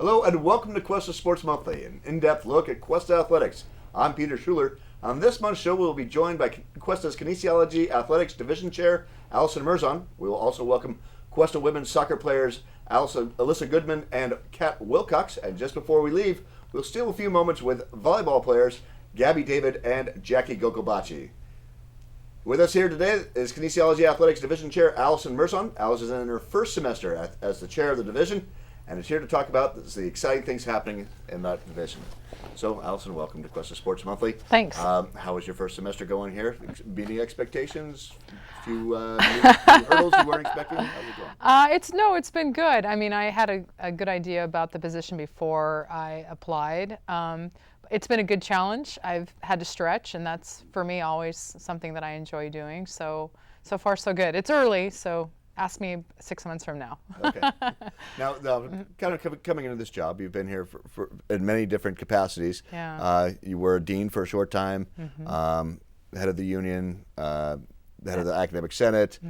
Hello and welcome to Cuesta Sports Monthly, an in-depth look at Cuesta Athletics. I'm Peter Schuler. On this month's show, we'll be joined by Cuesta's Kinesiology Athletics Division Chair, Allison Merzon. We will also welcome Cuesta women's soccer players, Alyssa Goodman and Kat Wilcox. And just before we leave, we'll steal a few moments with volleyball players, Gabby David and Jackie Gocobachi. With us here today is Kinesiology Athletics Division Chair, Allison Merzon. Allison is in her first semester as the chair of the division, and is here to talk about the exciting things happening in that division. So, Allison, welcome to Cuesta Sports Monthly. Thanks. How was your first semester going here? Meeting expectations? A few hurdles you weren't expecting? How's it going? It's been good. I mean, I had a good idea about the position before I applied. It's been a good challenge. I've had to stretch, and that's, for me, always something that I enjoy doing. So far, so good. It's early, so ask me 6 months from now. Okay. Now, kind of coming into this job, you've been here for in many different capacities. Yeah. You were a dean for a short time, head of the union, head of the academic senate,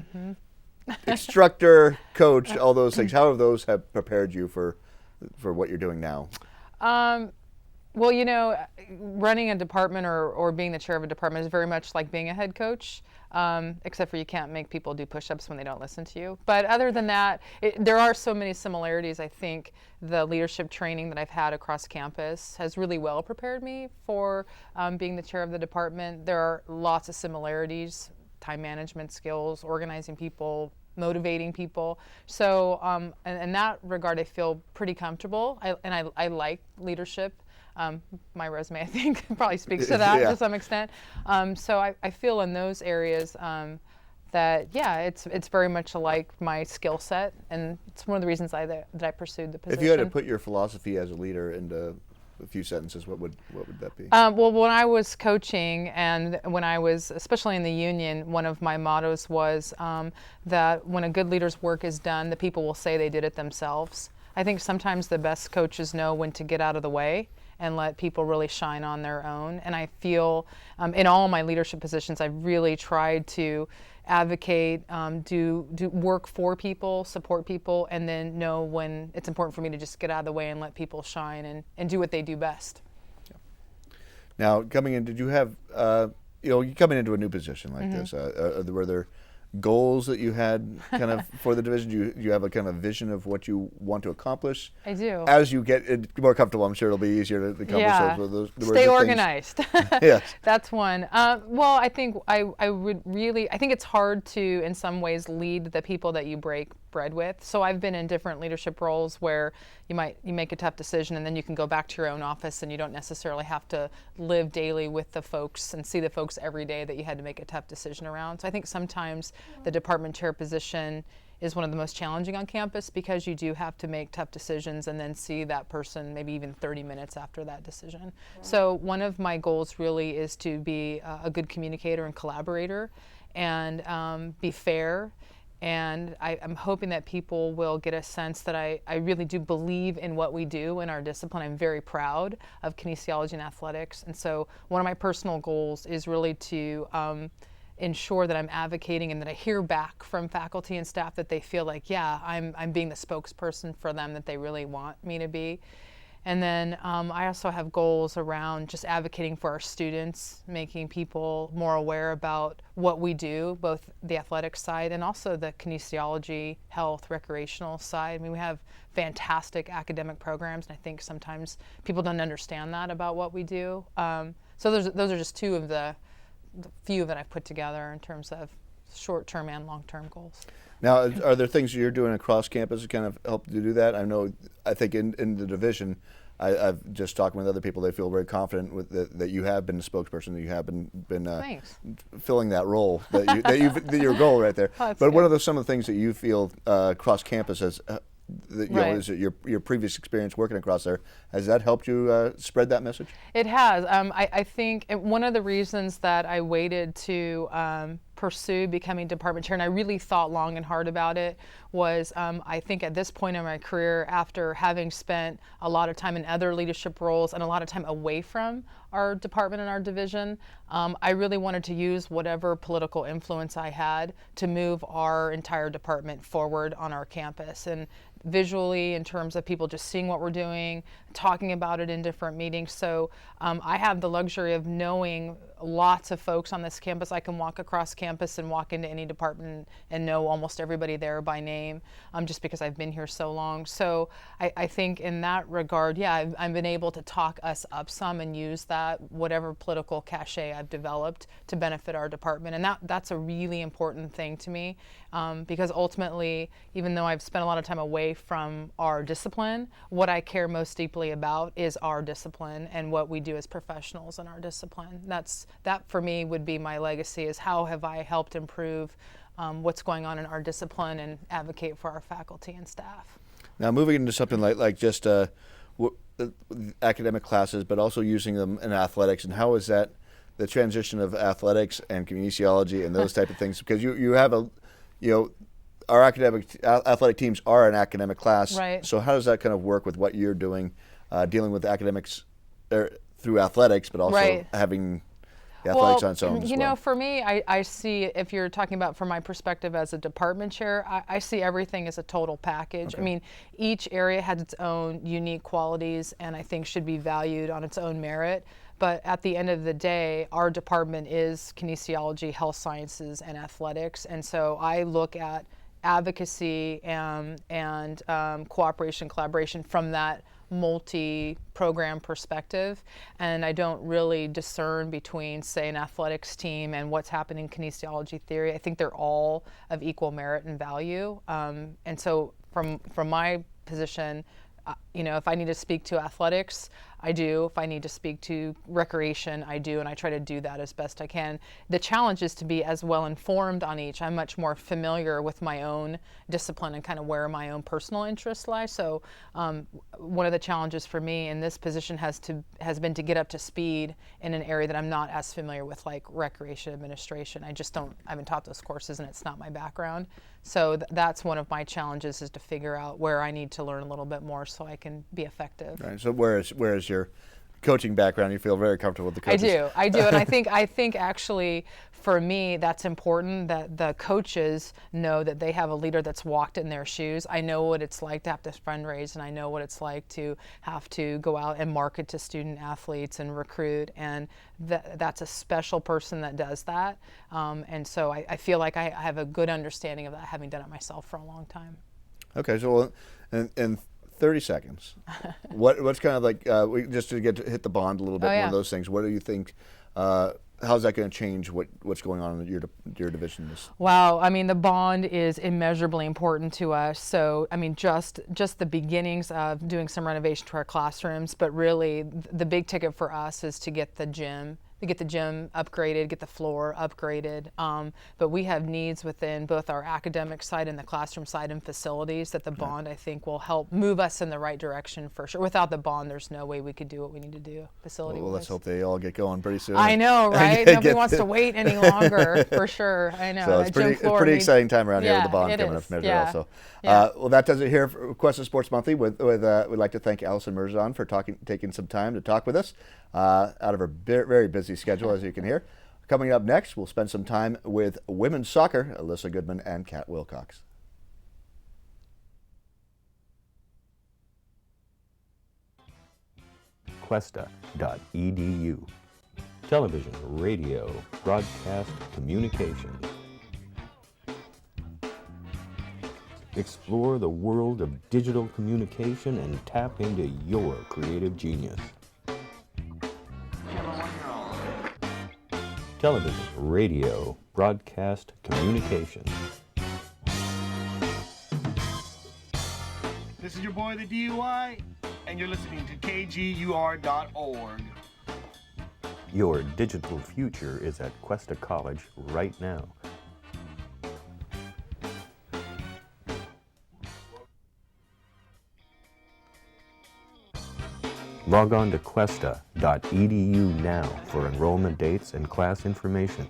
instructor, coach, all those things. How have those prepared you for what you're doing now? Well, you know, running a department or being the chair of a department is very much like being a head coach, except for you can't make people do push-ups when they don't listen to you. But other than that, there are so many similarities. I think the leadership training that I've had across campus has really well prepared me for being the chair of the department. There are lots of similarities, time management skills, organizing people, motivating people. So in that regard, I feel pretty comfortable, I like leadership. My resume, I think, probably speaks to that to some extent. So I feel in those areas that, it's very much like my skill set, and it's one of the reasons that I pursued the position. If you had to put your philosophy as a leader into a few sentences, what would that be? Well, when I was coaching and when I was, especially in the union, one of my mottos was that when a good leader's work is done, the people will say they did it themselves. I think sometimes the best coaches know when to get out of the way and let people really shine on their own. And I feel in all my leadership positions, I've really tried to advocate, do work for people, support people, and then know when it's important for me to just get out of the way and let people shine and do what they do best. Yeah. Now, coming in, did you have, you coming into a new position like this, were there goals that you had kind of for the division? Do you have a kind of vision of what you want to accomplish? I do. As you get more comfortable, I'm sure it'll be easier to accomplish those. Stay organized. Yes. That's one. Well, I think I think it's hard to, in some ways, lead the people that you break bread with. So I've been in different leadership roles where you make a tough decision and then you can go back to your own office and you don't necessarily have to live daily with the folks and see the folks every day that you had to make a tough decision around. So I think sometimes the department chair position is one of the most challenging on campus because you do have to make tough decisions and then see that person maybe even 30 minutes after that decision. Right. So one of my goals really is to be a good communicator and collaborator and be fair. And I'm hoping that people will get a sense that I really do believe in what we do in our discipline. I'm very proud of kinesiology and athletics. And so one of my personal goals is really to ensure that I'm advocating and that I hear back from faculty and staff that they feel like, I'm being the spokesperson for them that they really want me to be. And then I also have goals around just advocating for our students, making people more aware about what we do, both the athletic side and also the kinesiology, health, recreational side. I mean, we have fantastic academic programs, and I think sometimes people don't understand that about what we do. So those are just two of the few that I've put together in terms of short-term and long-term goals. Now, are there things you're doing across campus to kind of help you do that? I think in the division, I've just talked with other people. They feel very confident with that you have been the spokesperson, that you have been filling that role, that your goal right there. Oh, but good. what are some of the things that you feel across campus as is it your previous experience working across there, has that helped you spread that message? It has. I think one of the reasons that I waited to pursue becoming department chair, and I really thought long and hard about it, was I think at this point in my career, after having spent a lot of time in other leadership roles and a lot of time away from our department and our division. I really wanted to use whatever political influence I had to move our entire department forward on our campus. And visually, in terms of people just seeing what we're doing, talking about it in different meetings. So I have the luxury of knowing lots of folks on this campus. I can walk across campus and walk into any department and know almost everybody there by name, just because I've been here so long. So I think in that regard, yeah, I've been able to talk us up some and use that, whatever political cachet I've developed, to benefit our department. And that's a really important thing to me, because ultimately, even though I've spent a lot of time away from our discipline, what I care most deeply about is our discipline and what we do as professionals in our discipline. That for me would be my legacy, is how have I helped improve what's going on in our discipline and advocate for our faculty and staff. Now, moving into something like just academic classes, but also using them in athletics, and how is that the transition of athletics and kinesiology and those type of things? Because you have our athletic teams are an academic class, right? So how does that kind of work with what you're doing, dealing with academics through athletics, but also right. having the athletics on its own as well? You know, for me, I see, if you're talking about from my perspective as a department chair, I see everything as a total package. Okay. I mean, each area has its own unique qualities and I think should be valued on its own merit. But at the end of the day, our department is kinesiology, health sciences, and athletics. And so I look at advocacy and cooperation, collaboration from that multi-program perspective, and I don't really discern between, say, an athletics team and what's happening in kinesiology theory. I think they're all of equal merit and value, and so from my position, if I need to speak to athletics, I do. If I need to speak to recreation, I do, and I try to do that as best I can. The challenge is to be as well informed on each. I'm much more familiar with my own discipline and kind of where my own personal interests lie. So one of the challenges for me in this position has been to get up to speed in an area that I'm not as familiar with, like recreation administration. I haven't taught those courses, and it's not my background. So that's one of my challenges, is to figure out where I need to learn a little bit more so I can be effective. Right. So whereas your coaching background, you feel very comfortable with the coaches. I do, and I think actually for me that's important, that the coaches know that they have a leader that's walked in their shoes. I know what it's like to have to fundraise, and I know what it's like to have to go out and market to student athletes and recruit, and that's a special person that does that. And so I feel like I have a good understanding of that, having done it myself for a long time. Okay, so in 30 seconds, what's kind of like, just to hit the bond a little bit, one of those things, what do you think, how's that going to change what's going on in your division? Wow, I mean, the bond is immeasurably important to us. So, I mean, just the beginnings of doing some renovation to our classrooms, but really the big ticket for us is to get the gym upgraded, get the floor upgraded. But we have needs within both our academic side and the classroom side and facilities that the bond, I think, will help move us in the right direction for sure. Without the bond, there's no way we could do what we need to do facility-wise. Well, let's hope they all get going pretty soon. I know, right? Nobody wants to wait any longer, for sure. I know. So it's a pretty exciting time around here with the bond coming up from Israel. So, well, that does it here for Cuesta Sports Monthly. We'd like to thank Allison Merzon for taking some time to talk with us out of her very busy schedule, as you can hear. Coming up next, we'll spend some time with women's soccer, Alyssa Goodman and Kat Wilcox. Cuesta.edu. Television, radio, broadcast, communications. Explore the world of digital communication and tap into your creative genius. Television, radio, broadcast, communications. This is your boy, the DUI, and you're listening to KGUR.org. Your digital future is at Cuesta College right now. Log on to Cuesta.edu now for enrollment dates and class information.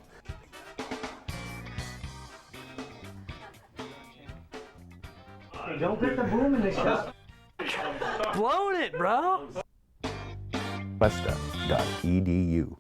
Hey, don't put the boom in the shot. Blowing it, bro. Cuesta.edu.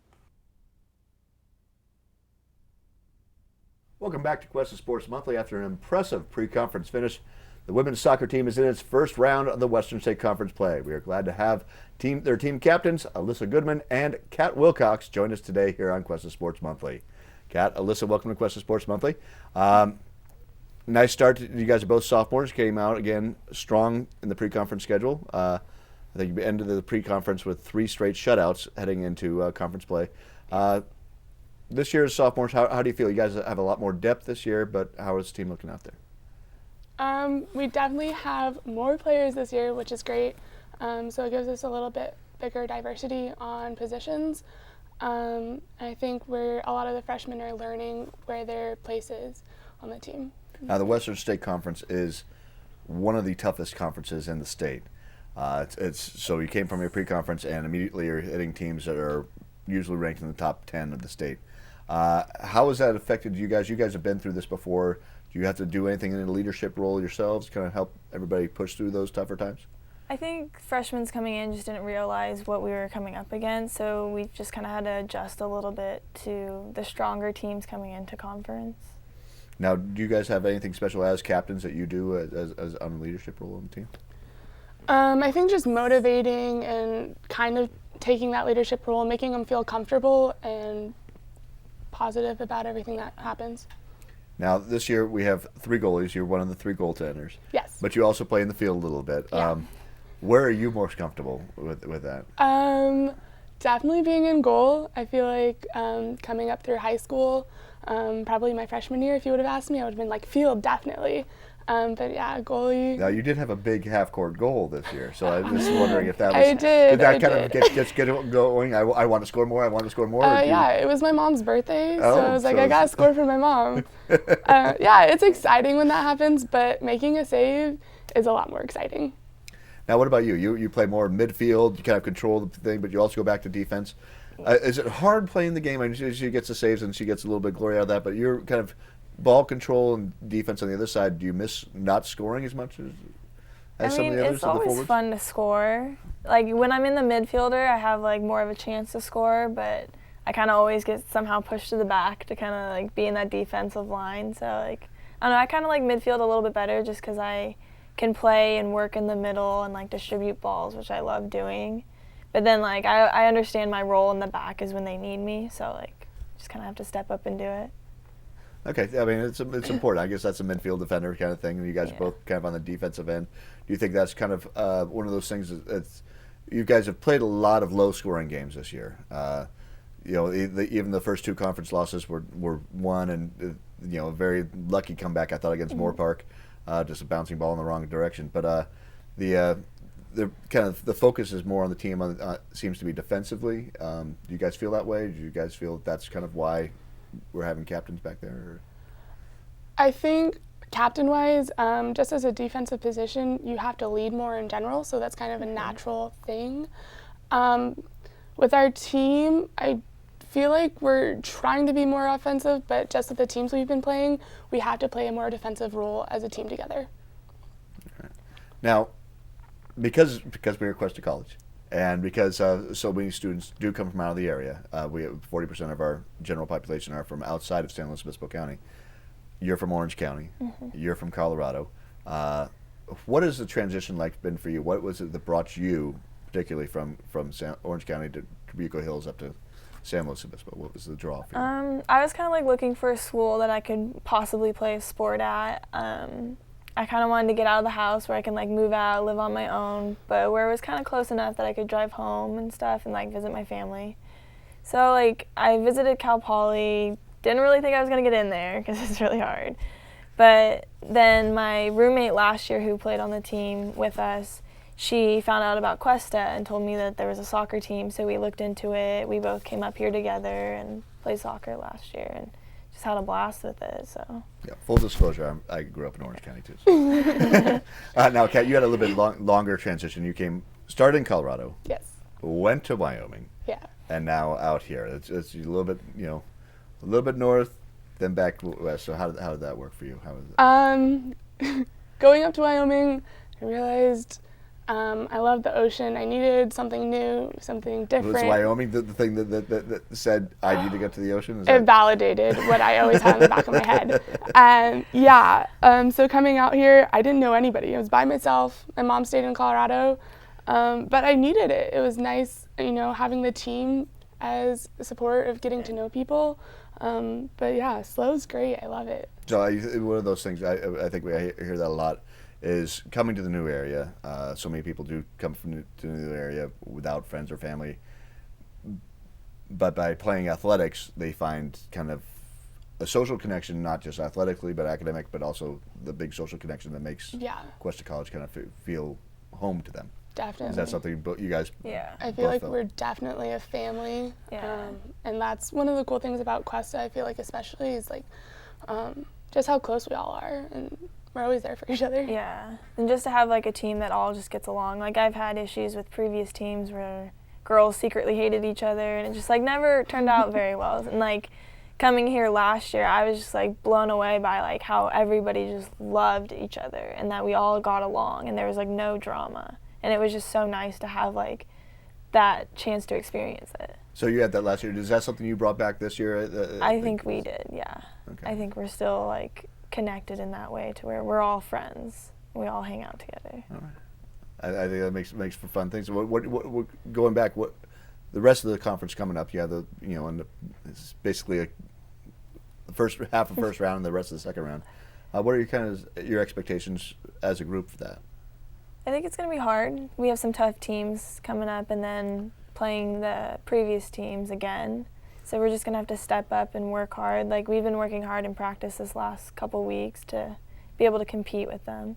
Welcome back to Cuesta Sports Monthly. After an impressive pre-conference finish, the women's soccer team is in its first round of the Western State Conference play. We are glad to have their team captains, Alyssa Goodman and Kat Wilcox, join us today here on Cuesta Sports Monthly. Kat, Alyssa, welcome to Cuesta Sports Monthly. Nice start. You guys are both sophomores. Came out again strong in the pre-conference schedule. I think you ended the pre-conference with 3 straight shutouts heading into conference play. This year as sophomores, how do you feel? You guys have a lot more depth this year, but how is the team looking out there? We definitely have more players this year, which is great. So it gives us a little bit bigger diversity on positions. I think a lot of the freshmen are learning where their place is on the team. Now, the Western State Conference is one of the toughest conferences in the state. So you came from your pre-conference and immediately you're hitting teams that are usually ranked in the top 10 of the state. How has that affected you guys? You guys have been through this before. Do you have to do anything in a leadership role yourselves to kind of help everybody push through those tougher times? I think freshmen coming in just didn't realize what we were coming up against, so we just kind of had to adjust a little bit to the stronger teams coming into conference. Now, do you guys have anything special as captains that you do as on a leadership role on the team? I think just motivating and kind of taking that leadership role, making them feel comfortable and positive about everything that happens. Now, this year we have 3 goalies. You're one of the 3 goaltenders. Yes. But you also play in the field a little bit. Yeah. Where are you most comfortable with that? Definitely being in goal. I feel like coming up through high school, probably my freshman year, if you would have asked me, I would have been like field, definitely. But yeah, goalie. Now, you did have a big half-court goal this year, so I was just wondering if that was... I did. Did that get going? I want to score more, I want to score more? Yeah, it was my mom's birthday, so I was like, I got to score for my mom. Yeah, it's exciting when that happens, but making a save is a lot more exciting. Now, what about you? You play more midfield, you kind of control the thing, but you also go back to defense. Is it hard playing the game? I mean, she gets the saves and she gets a little bit of glory out of that, but you're kind of ball control and defense on the other side. Do you miss not scoring as much as some of the others? It's always fun to score. Like when I'm in the midfielder, I have like more of a chance to score, but I kind of always get somehow pushed to the back to kind of like be in that defensive line. So like, I don't know, I kind of like midfield a little bit better just because I can play and work in the middle and like distribute balls, which I love doing. But then like I understand my role in the back is when they need me, so like just kind of have to step up and do it. Okay, I mean it's important. I guess that's a midfield defender kind of thing, and you guys are both kind of on the defensive end. Do you think that's kind of one of those things? You guys have played a lot of low-scoring games this year. Even the first 2 conference losses were won, and a very lucky comeback I thought against Moore Park, just a bouncing ball in the wrong direction. But the kind of the focus is more on the team. Seems to be defensively. Do you guys feel that way? Do you guys feel that's kind of why we're having captains back there? Or? I think captain-wise, just as a defensive position, you have to lead more in general, so that's kind of a natural thing. With our team, I feel like we're trying to be more offensive, but just with the teams we've been playing, we have to play a more defensive role as a team together. Okay. Now, because we're at Cuesta College, and because so many students do come from out of the area, we have 40% of our general population are from outside of San Luis Obispo County. You're from Orange County. You're from Colorado. What has the transition like been for you? What was it that brought you, particularly from Orange County to Buco Hills up to San Luis Obispo? What was the draw for you? I was kind of like looking for a school that I could possibly play a sport at. I kind of wanted to get out of the house where I can like move out, live on my own, but where it was kind of close enough that I could drive home and stuff and like visit my family. So like I visited Cal Poly, didn't really think I was going to get in there because it's really hard. But then my roommate last year who played on the team with us, she found out about Cuesta and told me that there was a soccer team, so we looked into it. We both came up here together and played soccer last year and just had a blast with it. So. Yeah, full disclosure, I grew up in Orange County too. So. Now, Kat, you had a little bit longer transition. You started in Colorado. Yes. Went to Wyoming. Yeah. And now out here. It's a little bit, a little bit north, then back west. So how did that work for you? How was it? Going up to Wyoming, I realized I love the ocean. I needed something new, something different. Was Wyoming the thing that said I need to get to the ocean? Is It that- validated what I always had in the back of my head. So coming out here, I didn't know anybody. I was by myself. My mom stayed in Colorado, but I needed it. It was nice, having the team as support of getting to know people. But yeah, SLO's great. I love it. So one of those things, I think we hear that a lot, is coming to the new area. So many people do come to the new area without friends or family. But by playing athletics, they find kind of a social connection, not just athletically, but academic, but also the big social connection that makes Cuesta College kind of feel home to them. Definitely. Is that something you guys I feel like we're definitely a family. And that's one of the cool things about Cuesta, I feel like especially, is like just how close we all are. And we're always there for each other. Yeah, and just to have like a team that all just gets along. Like I've had issues with previous teams where girls secretly hated each other, and it just like never turned out very well. And like coming here last year, I was just like blown away by like how everybody just loved each other and that we all got along and there was like no drama. And it was just so nice to have like that chance to experience it. So you had that last year. Is that something you brought back this year? I think we did, yeah. Okay. I think we're still like connected in that way to where we're all friends. We all hang out together. All right. I think that makes for fun things. What going back? What the rest of the conference coming up? You have and it's basically the first half of first round and the rest of the second round. What are your expectations as a group for that? I think it's going to be hard. We have some tough teams coming up, and then playing the previous teams again. So we're just going to have to step up and work hard. Like we've been working hard in practice this last couple weeks to be able to compete with them.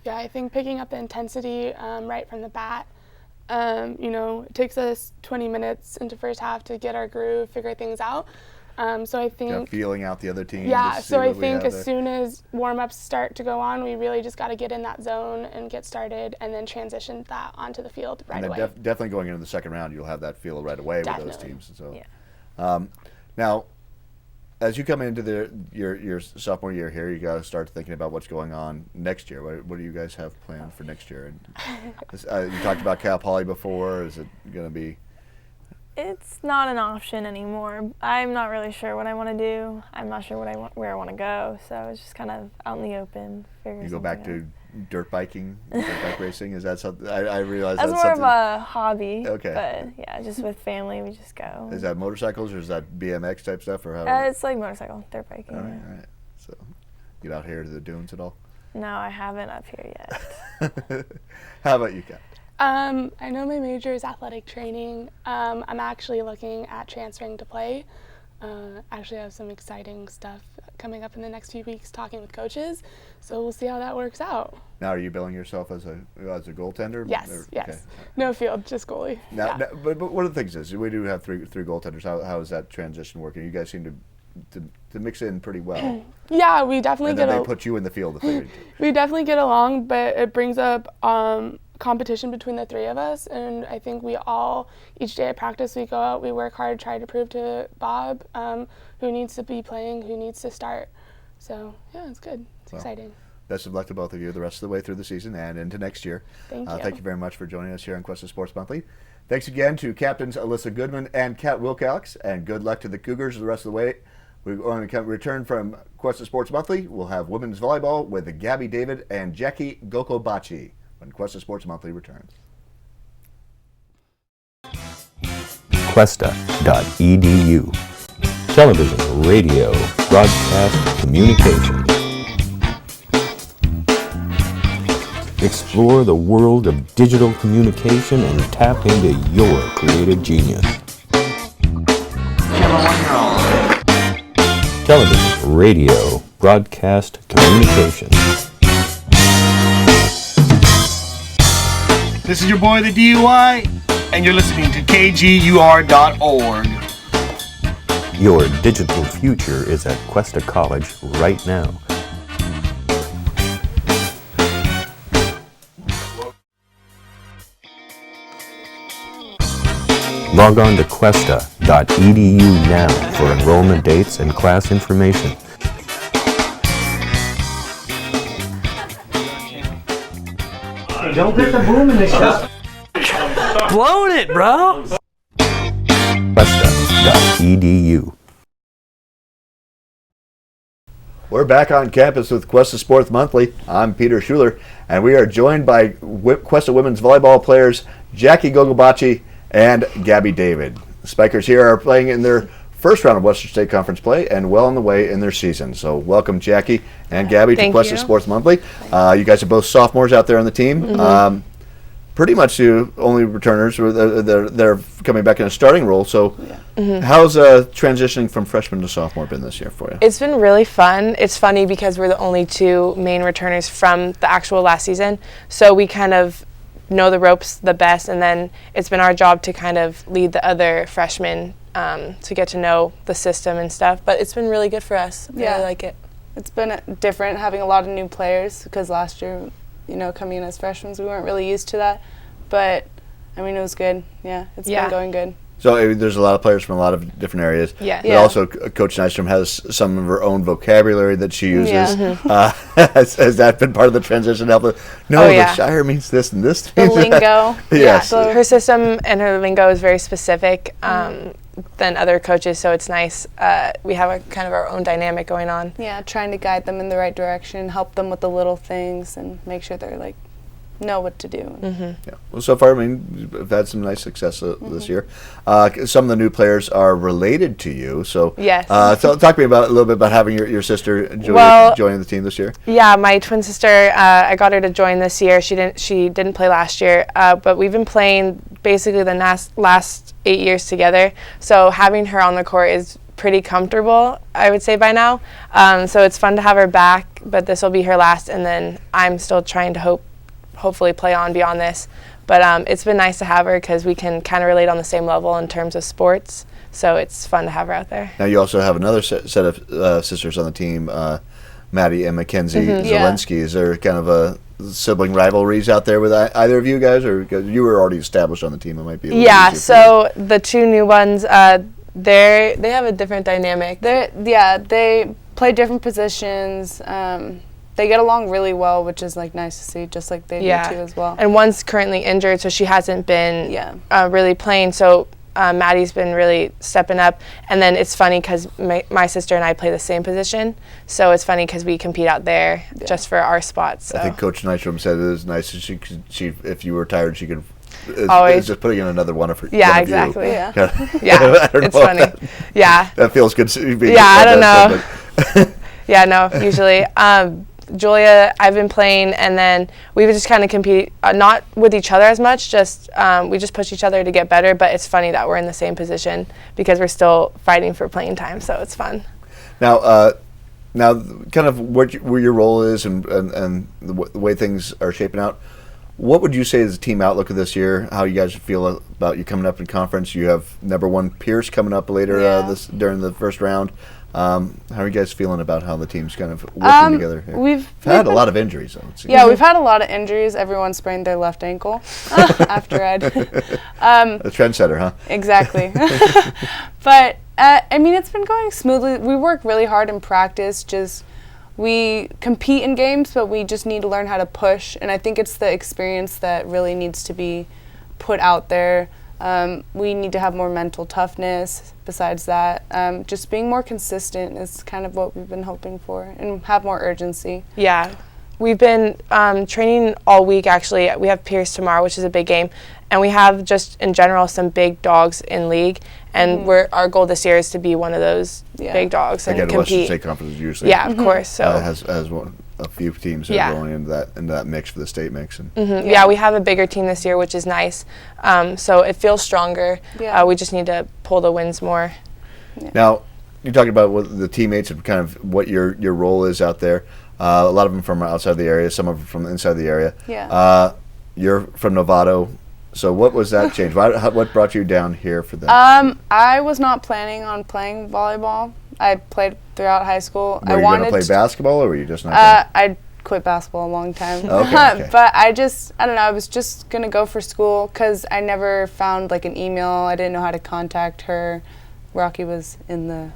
Yeah, I think picking up the intensity right from the bat. It takes us 20 minutes into first half to get our groove, figure things out. So I think feeling out the other team. Yeah, so I think as soon as warm-ups start to go on, we really just got to get in that zone and get started, and then transition that onto the field right away. Definitely going into the second round, you'll have that feel right away with those teams. So, yeah. Now, as you come into your sophomore year here, you got to start thinking about what's going on next year. What do you guys have planned for next year? And you talked about Cal Poly before. Is it going to be? It's not an option anymore. I'm not really sure what I want to do. I'm not sure where I want to go. So it's just kind of out in the open. You go back to dirt biking, dirt bike racing. Is that something? I realize that's more something of a hobby. Okay. But yeah, just with family, we just go. Is that motorcycles or is that BMX type stuff or how? It's like motorcycle, dirt biking. All right. So, get out here to the dunes at all? No, I haven't up here yet. How about you, Kat? I know my major is athletic training. I'm actually looking at transferring to play. Actually, I have some exciting stuff coming up in the next few weeks, talking with coaches. So we'll see how that works out. Now, are you billing yourself as a goaltender? Yes, yes. No field, just goalie. Now, but one of the things is we do have three goaltenders. How is that transition working? You guys seem to mix in pretty well. Yeah, we definitely and then they put you in the field if they We definitely get along, but it brings up competition between the three of us, and I think we all, each day at practice, we go out, we work hard, try to prove to Bob who needs to be playing, who needs to start. So yeah, it's good. It's exciting. Best of luck to both of you the rest of the way through the season and into next year. Thank you. Thank you very much for joining us here on Cuesta Sports Monthly. Thanks again to captains Alyssa Goodman and Kat Wilcox, and good luck to the Cougars the rest of the way. We're going to return from Cuesta Sports Monthly. We'll have women's volleyball with Gabby David and Jackie Gocobachi when Cuesta Sports Monthly returns. Cuesta.edu. Television, radio, broadcast, communication. Explore the world of digital communication and tap into your creative genius. Television, radio, broadcast, communication. This is your boy, the DUI, and you're listening to KGUR.org. Your digital future is at Cuesta College right now. Log on to Cuesta.edu now for enrollment dates and class information. Don't get the boom in the shot. Blown it, bro. Cuesta.edu. We're back on campus with Cuesta Sports Monthly. I'm Peter Schuler, and we are joined by Cuesta women's volleyball players Jackie Gocobachi and Gabby David. The Spikers here are playing in their first round of Western State Conference play and well on the way in their season. So welcome, Jackie and Gabby, to Cuesta Sports Monthly. You guys are both sophomores out there on the team. Pretty much the only returners. They're coming back in a starting role. So how's transitioning from freshman to sophomore been this year for you? It's been really fun. It's funny because we're the only two main returners from the actual last season. So we kind of know the ropes the best, and then it's been our job to kind of lead the other freshmen to get to know the system and stuff. But it's been really good for us. I really like it. It's been different having a lot of new players because last year, coming in as freshmen, we weren't really used to that. But, I mean, it was good. Yeah, it's been going good. So there's a lot of players from a lot of different areas. Yeah. But also, Coach Nystrom has some of her own vocabulary that she uses. Has that been part of the transition? The Shire means this and this. The lingo. Yes. So her system and her lingo is very specific than other coaches, so it's nice. We have a kind of our own dynamic going on. Yeah, trying to guide them in the right direction, help them with the little things, and make sure they're know what to do. Yeah. Well, so far, I mean, we've had some nice success this year. Some of the new players are related to you. So, yes. Talk to me a little bit about having your sister Julia joining the team this year. Yeah, my twin sister. I got her to join this year. She didn't play last year, but we've been playing basically the last 8 years together. So having her on the court is pretty comfortable, I would say, by now. So it's fun to have her back, but this will be her last, and then I'm still trying to hopefully play on beyond this. But it's been nice to have her because we can kind of relate on the same level in terms of sports. So it's fun to have her out there. Now you also have another set of sisters on the team, Maddie and Mackenzie Zelensky. Is there kind of a sibling rivalries out there with either of you guys, or you were already established on the team? It might be a little easier so the two new ones, they have a different dynamic. They play different positions. They get along really well, which is nice to see, just like they do too as well. And one's currently injured, so she hasn't been really playing. So Maddie's been really stepping up. And then it's funny because my sister and I play the same position, so it's funny because we compete out there just for our spots. So. I think Coach Nystrom said it is nice that she if you were tired, she could. Always it's just putting in another one of her. Yeah, exactly. Yeah, it's funny. That feels good. I don't know. Yeah, no, usually. Julia, I've been playing, and then we would just kind of compete, not with each other as much, just we just push each other to get better, but it's funny that we're in the same position because we're still fighting for playing time, so it's fun. Now kind of where your role is and the way things are shaping out, what would you say is the team outlook of this year? How you guys feel about you coming up in conference? You have number 1 Pierce coming up later during the first round. How are you guys feeling about how the teteam's kind of working together here? We've had a lot of injuries, though. We've had a lot of injuries. Everyone sprained their left ankle after Ed. A trendsetter, huh? Exactly. But, I mean, it's been going smoothly. We work really hard in practice. We compete in games, but we just need to learn how to push. And I think it's the experience that really needs to be put out there. We need to have more mental toughness. Besides that, just being more consistent is kind of what we've been hoping for, and have more urgency. Yeah, we've been training all week, actually. We have Pierce tomorrow, which is a big game, and we have just in general some big dogs in league, and our goal this year is to be one of those big dogs and compete. Western State Conference is usually of course. So has a few teams that are going into that mix for the state mix. And we have a bigger team this year, which is nice. So it feels stronger. We just need to pull the wins more. Now, you're talking about what the teammates and kind of what your role is out there. A lot of them from outside the area, some of them from inside the area. Yeah. You're from Novato. So what was that change? What brought you down here for that? I was not planning on playing volleyball. I played throughout high school. Were you going to play basketball, or were you just not? I quit basketball a long time. Okay. But I don't know, I was just going to go for school because I never found an email. I didn't know how to contact her. Rocky was in the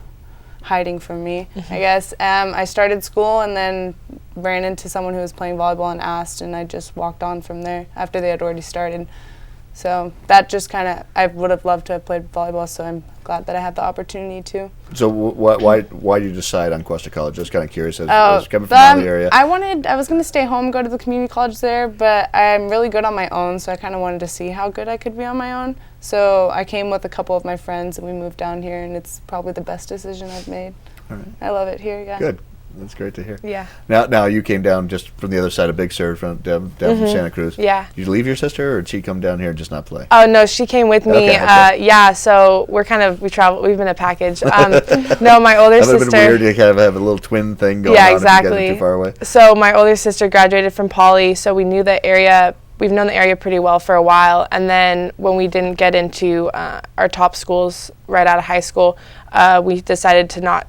hiding from me, I guess. I started school, and then ran into someone who was playing volleyball and asked, and I just walked on from there after they had already started. So that just kind of, I would have loved to have played volleyball, so I'm glad that I had the opportunity to. So why did you decide on Cuesta College? Just kind of curious, as coming from the area. I was going to stay home, go to the community college there, but I'm really good on my own, so I kind of wanted to see how good I could be on my own. So I came with a couple of my friends, and we moved down here, and it's probably the best decision I've made. All right. I love it here, yeah. Good. That's great to hear. Yeah. Now you came down just from the other side of Big Sur, from down from Santa Cruz. Yeah. Did you leave your sister, or did she come down here and just not play? Oh no, she came with me. Okay. Yeah, so we travel. We've been a package. No, my older sister. That would have been weird to kind of have a little twin thing going yeah, on exactly. if you guys are too far away. So my older sister graduated from Poly, so we knew the area. We've known the area pretty well for a while, and then when we didn't get into our top schools right out of high school, we decided to not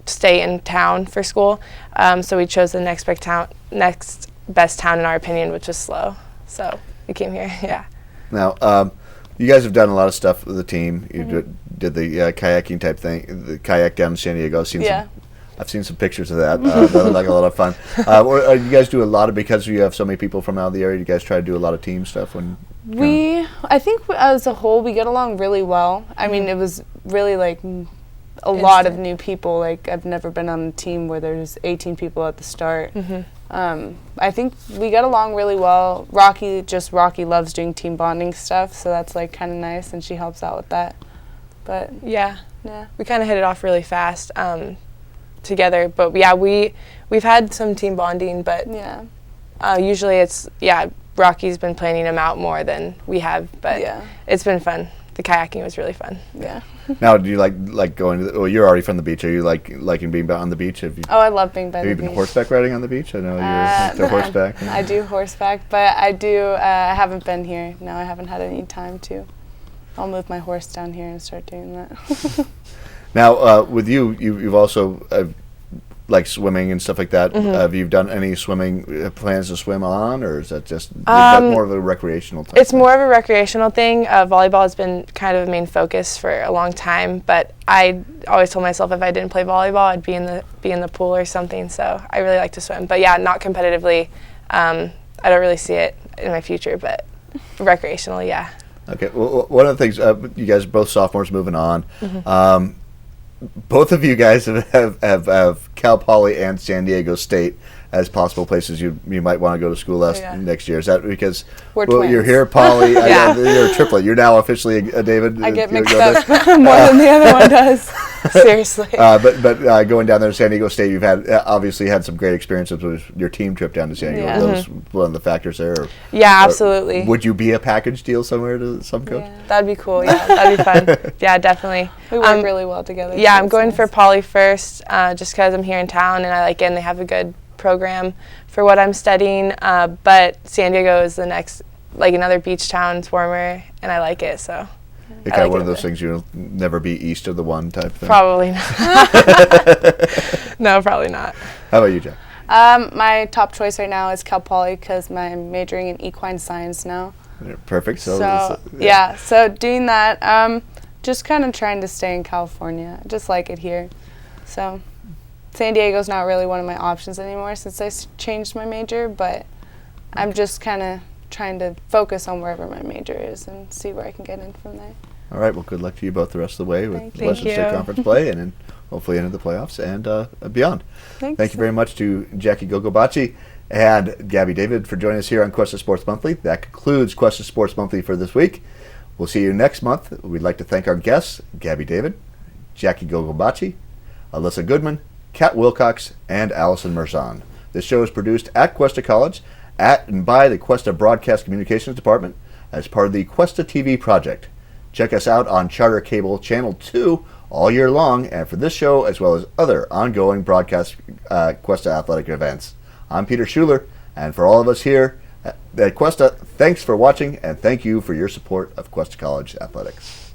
stay in town for school, so we chose the next best town in our opinion, which was SLO. So we came here. Yeah. Now, you guys have done a lot of stuff with the team. You did the kayaking type thing, the kayak down in San Diego. I've seen some pictures of that. That looked like a lot of fun. You guys do a lot of, because you have so many people from out of the area, you guys try to do a lot of team stuff? I think as a whole, we get along really well. I mean, it was really like a lot of new people. Like, I've never been on a team where there's 18 people at the start. I think we get along really well. Rocky loves doing team bonding stuff, so that's like kind of nice, and she helps out with that. But yeah, we kind of hit it off really fast together. But yeah, we've had some team bonding, but usually it's Rocky's been planning them out more than we have, but it's been fun. The kayaking was really fun. Yeah. Now, do you like going to you're already from the beach. Are you liking being on the beach? I love being by the beach. Have you been horseback riding on the beach? I know you're into horseback. I do horseback, but I haven't been here. No, I haven't had any time to. I'll move my horse down here and start doing that. Now, with you've also like swimming and stuff like that. Have you done any swimming plans to swim on, or is that just more of a recreational thing? It's more of a recreational thing. Volleyball has been kind of a main focus for a long time, but I always told myself if I didn't play volleyball, I'd be in the pool or something. So I really like to swim, but yeah, not competitively. I don't really see it in my future, but recreational, yeah. Okay. Well, one of the things, you guys are both sophomores moving on. Both of you guys have Cal Poly and San Diego State as possible places you might want to go to school next year. Is that because you're here, Poly? You're a triplet. You're now officially a David. I get mixed up more than the other one does. Seriously. But going down there to San Diego State, you've obviously had some great experiences with your team trip down to San Diego. That was one of the factors there. Yeah, absolutely. Would you be a package deal somewhere to some coach? Yeah. That'd be cool. Yeah, that'd be fun. Yeah, definitely. We work really well together. Yeah, I'm going for Poly first, just because I'm here in town and I like it, and they have a good program for what I'm studying. But San Diego is the next, like another beach town. It's warmer, and I like it. So. It's kind of one of those things you'll never be east of the one type thing. Probably not. No, probably not. How about you, Jack? My top choice right now is Cal Poly because I'm majoring in equine science now. Perfect. So doing that, just kind of trying to stay in California. I just like it here. So San Diego's not really one of my options anymore since I changed my major, but I'm just kind of trying to focus on wherever my major is and see where I can get in from there. All right. Well, good luck to you both the rest of the way with Western State Conference play and then hopefully into the playoffs and beyond. Thanks. Thank you very much to Jackie Gocobachi and Gabby David for joining us here on Cuesta Sports Monthly. That concludes Cuesta Sports Monthly for this week. We'll see you next month. We'd like to thank our guests, Gabby David, Jackie Gocobachi, Alyssa Goodman, Kat Wilcox, and Allison Merzon. This show is produced at Cuesta College at and by the Cuesta Broadcast Communications Department as part of the Cuesta TV project. Check us out on Charter Cable Channel 2 all year long, and for this show as well as other ongoing broadcast Cuesta athletic events. I'm Peter Schuler, and for all of us here at Cuesta, thanks for watching and thank you for your support of Cuesta College Athletics.